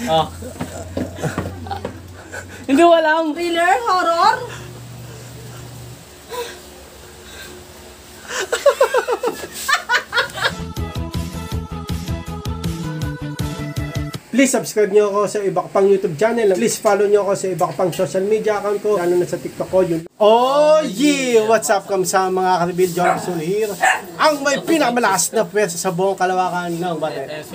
Oh. Hindi walang. Thriller? Horror? Please subscribe nyo ako sa iba pang YouTube channel. Please follow nyo ako sa iba pang social media account ko. Lalo na sa TikTok ko yun. Oh yeah! What's up sa mga karibil? John Sul here. Ang may pinakamalakas na pwersa sa buong Kalawakan ng Bate.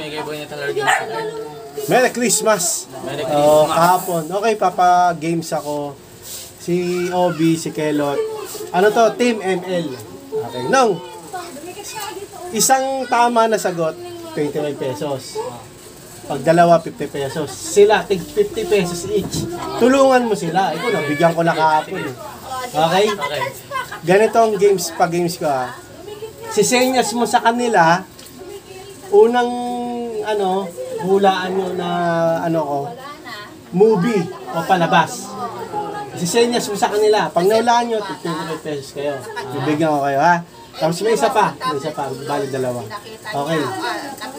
Merry Christmas! Kahapon. Okay, papa-games ako. Si Obi, si Kelot. Ano to? Team ML. Okay, now. Isang tama na sagot, 25 pesos. Pag dalawa, 50 pesos. Sila, tig 50 pesos each. Tulungan mo sila. Ikaw, nabigyan ko na kahapon. Okay? Ganito ang games, pag-games ko ha. Sisenyas mo sa kanila, unang, hulaan nyo na, movie o palabas. Sisenyas mo sa kanila. Pag naulaan nyo, tig 25 pesos kayo. Bibigyan ko kayo ha. Tapos may isa pa, bali dalawa. Okay.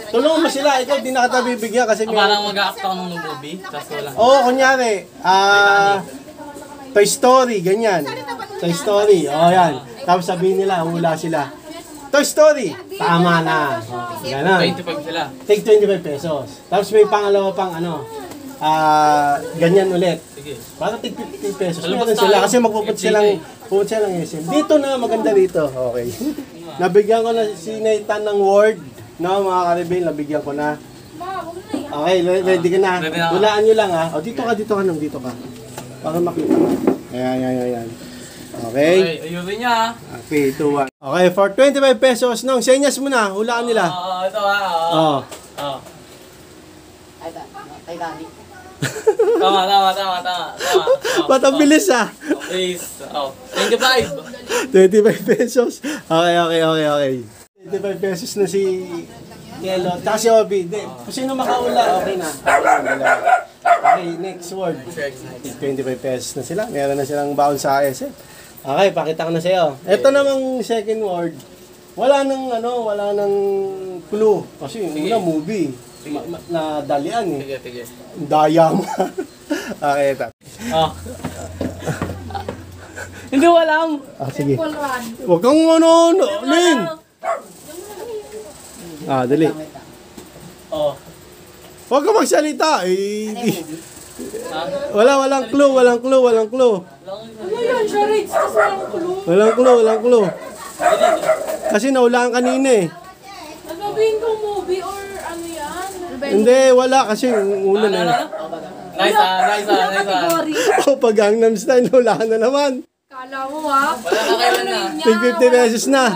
Tulungan mo sila, ikaw di na kita bibigyan kasi parang mag-a-act ako ng movie, tapos wala. Oo, kunyari, Toy Story, ganyan. Toy Story, yan. Tapos sabihin nila, hula sila. Toy Story, tama na. Ganun. 25 sila. Take 25 pesos. Tapos may pangalawa pang ganyan ulit. Sige. Para tig 50 pesos. Meron sila kasi magpupunta silang SM. Dito na, maganda dito. Okay. Nabigyan ko na si Nathan ng word. No, mga karibil, nabigyan ko na. Okay, ready ka na. Hulaan nyo lang ha. O, dito ka. Para makita mo. Ayan. Okay. Ayun niya. Okay, 2, 1. Okay, for 25 pesos, nung senyas mo na, hulaan nila. Ito ha. Titanic. Tama. Ba't ang bilis ha? Please. 25. 25 pesos. Okay. 25 pesos na si Kelo. Tsaka si Obi. Kung sino makahula, okay na. Okay, next word. 25 pesos na sila. Meron na silang baon sa ASF. Okay, pakita ko na sa'yo. Ito namang second word. Wala nang clue. Kasi yung una movie. Na dalian eh. Sige. Daya mo. Okay, ito. Hindi walang. Sige. Temple Run. Huwag kang Ling! Dali. Huwag kang magsalita. Walang clue. Ano yan? Charades. Tapos walang clue. Walang clue. Kasi naulaan kanina eh. Nagawin kong movie or ano yan? Hindi, wala kasi una na. Nice. Category. Pag Gangnam Style, naulaan na naman. Kala mo ha? Wala na kayo na. Tig 50 pesos na.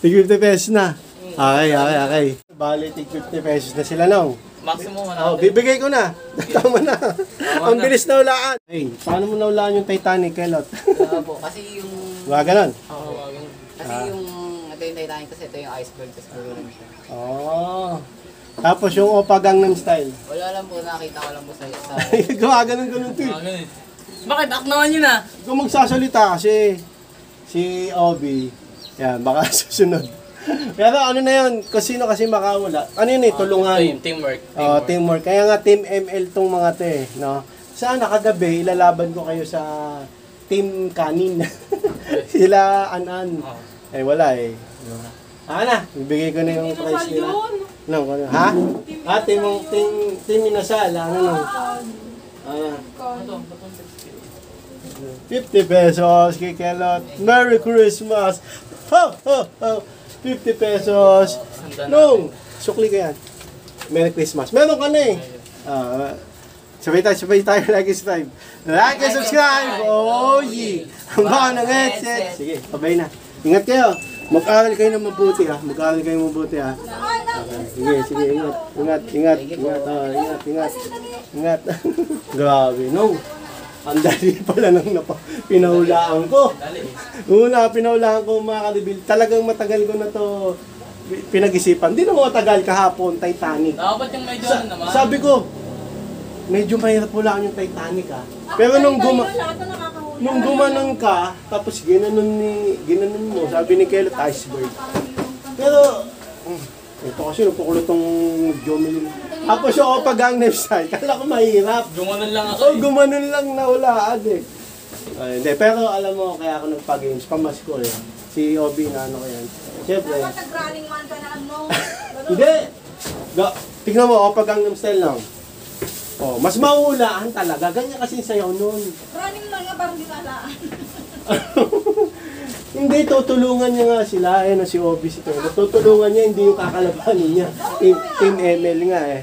Tig 50 pesos na. Okay. Bali, tig 50 pesos na sila nung. Maximum Bibigay ko na. Tama na. Ang bilis na ulaan. Hey, paano mo naulaan yung Titanic, Kelot? Po, kasi yung... Ganon. Kasi yung... Ito yung Titanic kasi ito yung iceberg. Tapos yung Opa Gangnam Style. Wala lang po, nakita ko lang po sa... Gumaganon to. Bakit? Act naman yun ah. Kung magsasalita kasi si Obi, yan, baka susunod. Pero ano na yun, kung sino kasi makawala. Ano yun tulungan. Teamwork. Teamwork. Kaya nga Team ML tong mga to no? Sana kagabi, ilalaban ko kayo sa Team Kanin. Sila Anan. Wala eh. Na, ibigay ko na yung prize nila. Ha? Team Inasal. 50 pesos kay Kelot. Merry Christmas! Ho! 50 pesos. Sukli ka yan. Merry Christmas. Meron ka na eh. Sabay tayo. Like and subscribe. Oh, yeah. Ang baka ng headset. Sige, pabay na. Ingat kayo. Mag-aral kayo na mabuti ha. Okay. Sige. Ingat. Grabe, ang dali pala nang pinahulaan ko. Pinahulaan ko mga kalibil. Talagang matagal ko na to pinag-isipan. Hindi naman matagal kahapon, Titanic. Dapat yung medyo naman. Sabi ko, medyo mahirap hulaan yung Titanic ha. Pero nung gumanong ka, tapos ginanon mo, sabi ni Kelot, iceberg. Pero, ito kasi nagkukulot tong Jomelin. Tapos yung Oppa Gangnam Style, kala ko mahirap. Gumanon lang ako Oh, gumanon lang nahulaan eh. Ay, hindi, pero alam mo, kaya ako nagpa-games, pamasko eh. Si Obi na ano ko yan. Siyempre. Dapat nag-running man ka na ano. Hindi! Tingnan mo, Oppa Gangnam Style lang. Oh, mas mahulaan talaga. Ganyan kasi sayaw nun. Running man nga parang di kalaan. Hindi, tutulungan niya nga sila. Eh, si Obi si Tolo. Tutulungan niya, hindi yung kakalabanin niya. Team ML nga eh.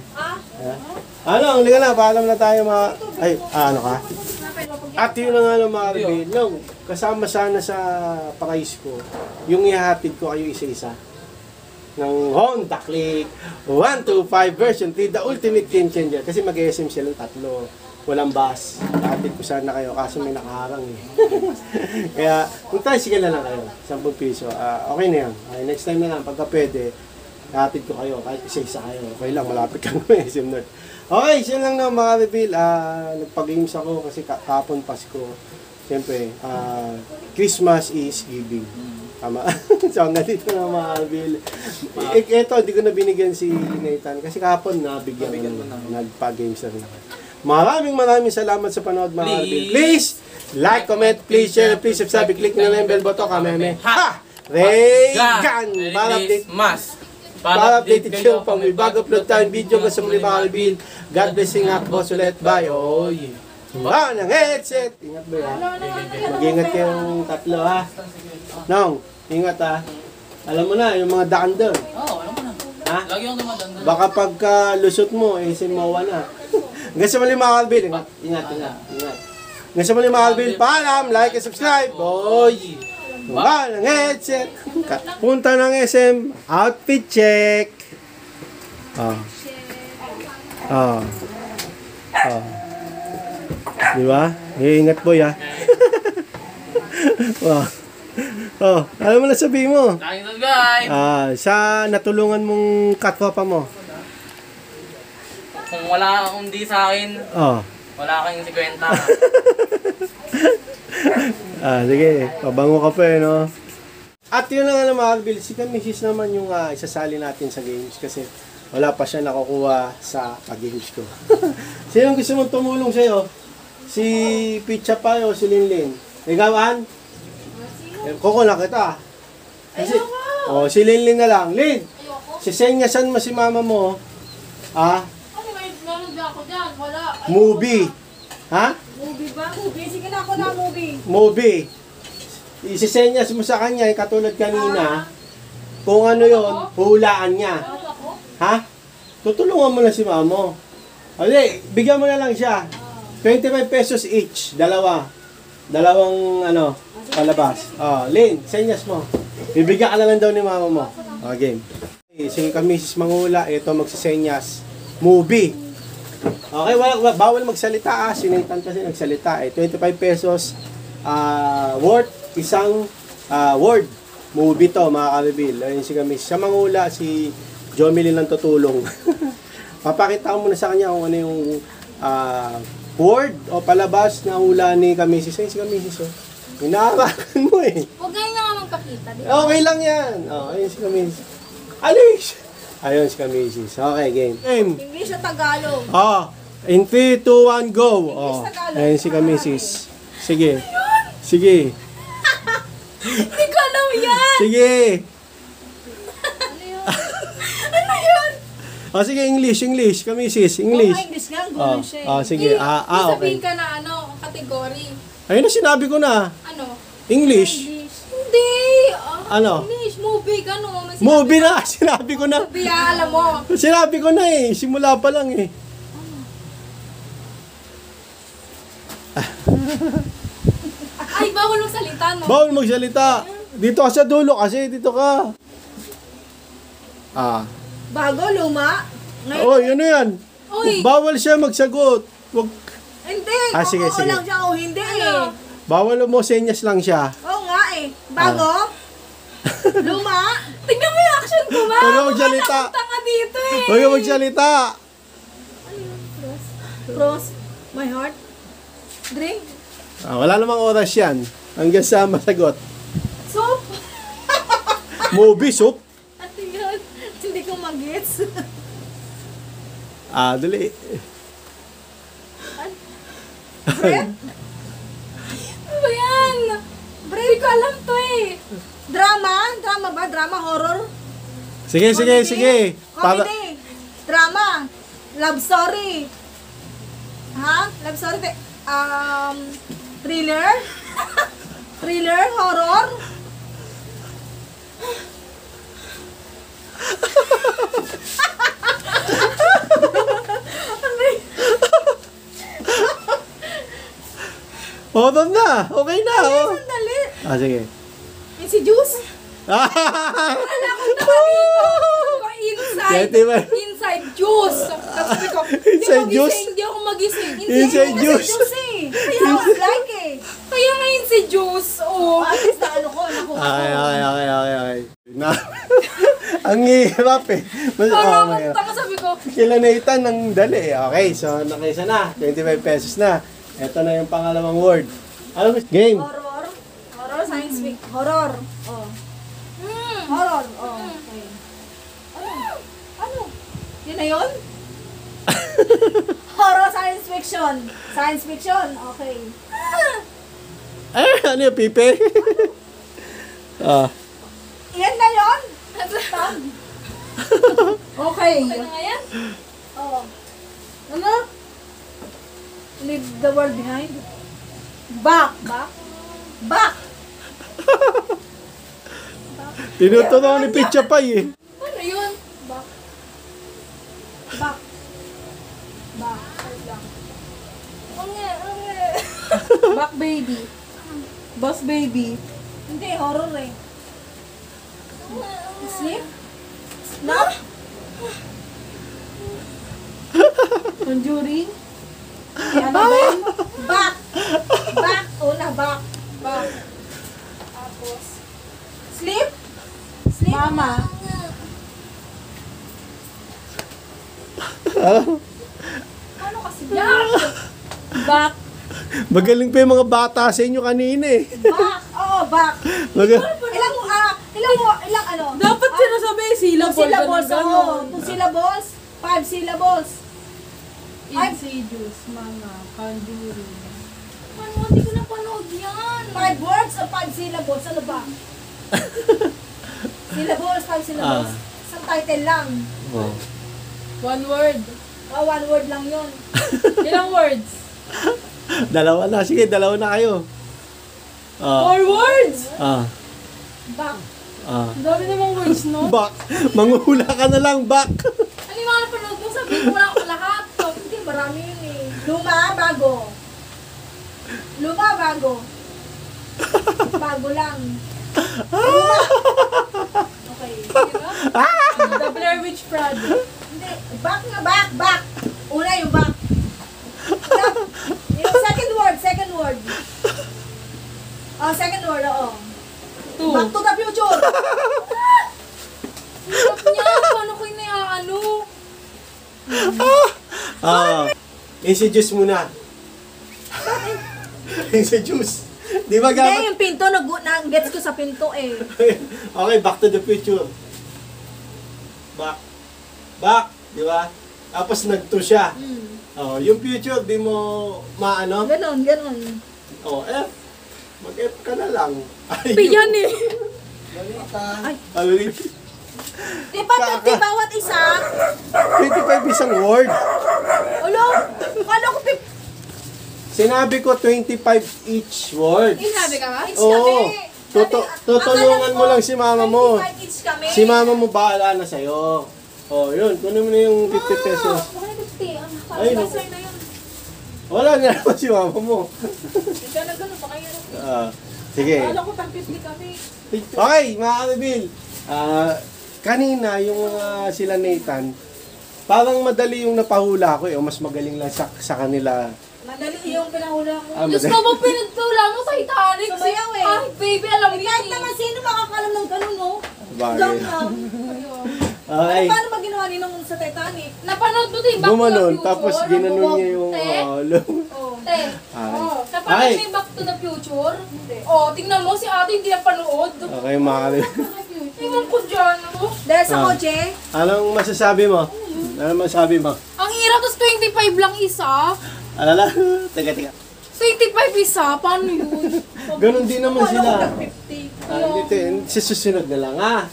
Ano, hindi ka na. Paalam na tayo mga... Ay, ano ka? At yun na nga ng mga rebel. No, kasama sana sa pakais ko, yung ihahatid ko kayo isa-isa. Ng Honda Click 125 version 3, the ultimate game changer. Kasi mag-SM silang tatlo. Walang bus. Ihahatid ko sana kayo kaso may nakaharang eh. Kaya, kung tayo sige na lang kayo. 10 piso. Okay na yan. Okay, next time na lang, pagka pwede, ihahatid ko kayo. Kahit isa-isa kayo. Okay lang, malapit ka ng SM North. Okay, siya lang na mga reveal. Nagpa-games ako kasi kapon Pasko. Siyempre, Christmas is giving. Tama. So, hanggang dito na mga reveal. Ito, hindi ko na binigyan si Nathan. Kasi kapon nabigyan ko na. Nagpa-games na rin. Maraming salamat sa panood mga reveal. Please, like, comment, please share, please subscribe, click na lang yung bell button. Kameme. Ha! Regan! Para update. Para updated kayo pang may bago upload tayong video sa muli mga reveal. God bless, ingat, boss ulit. Bye. Oh, yeah. Ng headset. Ingat ba yan? Mag-ingat kayong tatlo ha. Nong, ingat ha. Alam mo na, yung mga daan doon. Oo, alam mo na. Ha? Lagi yung dumadaan. Baka pagka lusot mo, simowa na. Hanggang sa muli mga kalbil. Ingat. Hanggang sa muli mga kalbil. Paalam, like and subscribe. Oh, yeah. Ng headset. Punta ng SM. Outfit check. Di ba? Ingat boy ha. Alam mo na sabihin mo. Lagi doon guys. Sa natulungan mong katwapa mo. Kung wala akong di sa akin, wala kang 50. Sige, pabango ka pa eh, no? At yun na nga naman, Albil, si Kamisis naman yung isasali natin sa games kasi wala pa siya nakukuha sa games ko. Sino gusto mong tumulong sa'yo? Si Picha pa o si Linlin? Ikaw, An? Kukuha kita. Kasi, si Linlin na lang. Lin, sisenyasan mo si mama mo. Ano may meron ba ako dyan? Wala. Movie. Ha? Movie ba? Movie? Sige na ako na movie. Movie. Isisenyas mo sa kanya, katulad kanina, kung ano yon, hulaan niya. Ha? Tutulungan mo na si mamo. Okay, bigyan mo na lang siya. 25 pesos each, dalawang palabas. Lin, senyas mo. Bibigyan ka na lang daw ni mama mo. Game. Sige kami, Mrs. Mangula, ito magsisenyas. Movie. Okay, bawal magsalita Si Nathan kasi nagsalita 25 pesos worth isang word. Movie to mga ka-reveal. Ayun si Kamis. Siya mangula, si Jomilin lang tutulong. Papakita ko muna sa kanya kung ano yung word o palabas na hula ni Kamisis. Ayun si Kamisis. Inaarakan mo eh. Huwag ngayon nga magpakita. Okay lang yan. Ayun si Kamisis. Alis! Ayun si Kamisis. Okay, game. English at Tagalog. In 3, 2, 1, go. Ayun si Kamisis. Sige. Sige. Hindi ko alam yan! Sige. Ano yun? Sige, English. Kamisis, English. English nga, gano'n siya. Sige. Okay. Sabihin ka na category. Ayun na, sinabi ko na. Ano? English. Hindi! Ano? English, movie, gano'n. Movie na, sinabi ko na. Movie, alam mo. Sinabi ko na eh, simula pa lang eh. Ay, bawal magsalita, no? Bawal magsalita. Dito ka sa dulo kasi, dito ka. Bago, luma. Oy, ano yan? Uy. Bawal siya magsagot. Wag. Hindi. Sige, Oo sige. lang siya o hindi Bawal mo, senyas lang siya. Oo nga eh. Bago. Luma. Tingnan mo yung action ko, ma. Huwag ka magsalita. Tanga dito eh. Huwag ka magsalita. Cross my heart. Drink. Wala namang oras yan. Hanggang sa masagot. Soup. Movie, soup. At yun. Hindi ko mag-gets. Dali. Brett? Ano ba yan? Hindi ko alam to eh. Drama? Drama ba? Drama? Horror? Sige. Para, Comedy? Drama? Love story? Ha? Love story? Thriller? Thriller? Horror? Horror na. Okay na. Oh. Sandali. Sige. Si Juice? Wala ko na dito. Inside. Kaya ba? Inside juice. Sabi ko, Inside juice? Hindi ako magising. Inside juice. Kaya I was like eh. Kaya nga inside juice. Oh. At least na ano ko, nakuha ko. Okay. Na, ang hirap eh. Parang Okay. ako sabi ko, Kila Nathan ng dali. Okay, so nakaisa na. 25 pesos na. Ito na yung pangalawang word. Ano gusto? Game. Horror? Horror? Science fiction? Horror? Oh. Horror? Oh. Okay. Ano? Yun na yun? Horror science fiction. Science fiction? Okay. Ano yung pipe? Yan na yun? Tam. Okay. okay na nga yan? Oh. Ano? Leave the world behind. Back. Back. Tinutunaw ni Picha Pay eh. Ano yun? Back. Back. Wait lang. Back baby. Boss baby. Hindi, horror eh. Sleep? No? Conjuring. Ano ba yun? Back. Back. Una, back. Back. Tapos, sleep? Sleep? Mama. Ano kasi back? Back. Magaling pa yung mga bata sa inyo kanina eh. Back. Oo, back. Ilang ano? Dapat sinasabi syllable. 2 syllables. ganun, Oo. ganun. 2 syllables. 5 syllables. Insidious, mga conjuring. Ano, hindi ko napanood yan. 5 words o 5 syllables? Ano ba? Syllables, 5 syllables. Isang title lang. Oh. One word. 1 word lang yun. Ilang words? Dalawa na. Sige, dalawa na kayo. 4 words? Back. Ang dami namang words, no? Back. Manguhula ka na lang, back. Ano yung mga napanood mo? Sabi ko wala ko lahat. Hindi, marami yun eh. Luma, bago. Luma, bago. Bago lang. Luma. Okay. Diba? The Blair Witch Project. Hindi, back na, back. Una yung back. Yung second word. Oh, second word, oo. 2. Back to the future. Hirap niya. Paano ko inaano? Introduce muna. Introduce. Di ba Hindi, gabat? yung pinto, gets ko sa pinto eh. Okay, back to the future. Back. Di ba? Tapos nag-to siya. Oh, yung future, di mo maano? Ganon. Oh, F. Mag-F ka na lang. Piyan eh. Ay. Di ba 30 bawat isa? 25 isang word. Ulo, kala ko Sinabi ko 25 each word. Sinabi ka ba? each Oo. kami. Tutulungan mo lang si mama mo. 25 each kami. Si mama mo bahala na sa'yo. Oh, yun. Kunin mo na yung 50 pesos. Ay, no. Passer na yun. Wala na naman si mama mo. Gano'n pa kayo. Sige. Kala ko pang 50 kami. Okay, mga kabibil. Kanina, yung sila Nathan, parang madali yung napahula ko eh. O mas magaling lang sa kanila. Madali yung pinahula ko. Diyos ko ba pinagtula mo sa Titanic? Sumayaw eh. Ay, baby, alam mo Kahit yun naman sino makakalam ng gano'n, no? Bagay. Gangnam. Okay. Paano ba ginawa ninong sa Titanic? Napanood mo din, Back to the Gumanon, Future? tapos ginanon niya yung Te? Oh. Napanood mo yung Back to the Future? Oh, tingnan mo, si ate hindi napanood. Okay, mga kabibil. Tingnan ko dyan, ano? Dahil sa kotse, Anong masasabi mo? Anong masasabi mo? Ang hirap 25 lang isa. Alala, teka. 25 isa, paano yun? Ganon din naman sila. 50. Dito, sa susunod na lang, ha?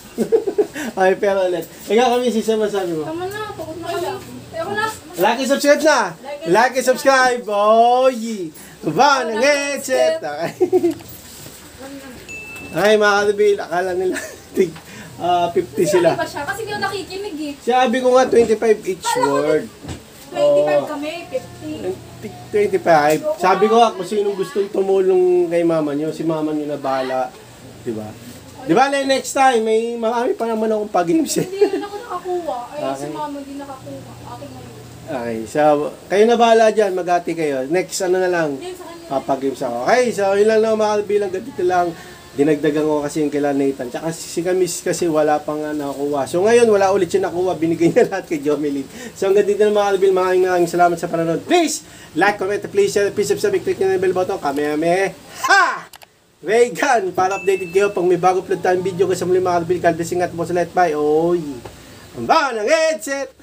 Okay, pero ulit. Ikaw kami, Sisa, masabi mo. Tama na, pagod na kami. Ayoko na. Like and subscribe na! Like and subscribe! Oh, yeah! Ba, ng headset! Okay. Okay, mga kadabil, akala nila 50 sila. Ano ba siya? Kasi hindi ako nakikinig eh. Sabi ko nga 25 each word. 25 kami, 50. 25. Sabi ko nga kung sinong gustong tumulong kay mama nyo, si mama nyo na bahala. Diba? Diba, next time, may marami pa naman akong pag-games eh. Hindi rin ako nakakuha. Ay, si Okay. mama din nakakuha. Akin ngayon. Okay, so, kayo na bahala dyan, mag-ati kayo. Next, ano na lang, Yan sa kanya. pag-games ako. Okay, so yun lang na mga bilang ganito lang. Dinagdagan ko kasi yung kila Nathan. Tsaka si Kamis kasi wala pang nakuha. So ngayon, wala ulit siya nakuha. Binigay niya lahat kay Jomelyn. So hanggang dito na mga kalbil. Maraming salamat sa panonood. Please, like, comment, please share, please subscribe, click nyo na yung bell button. Kame. Ha! Reagan! Para updated kayo pag may bago upload tayong video. Kasi muli mga kalbil. God bless, ingat po sa lahat. Bye. Oy! Ang bahan ng headset!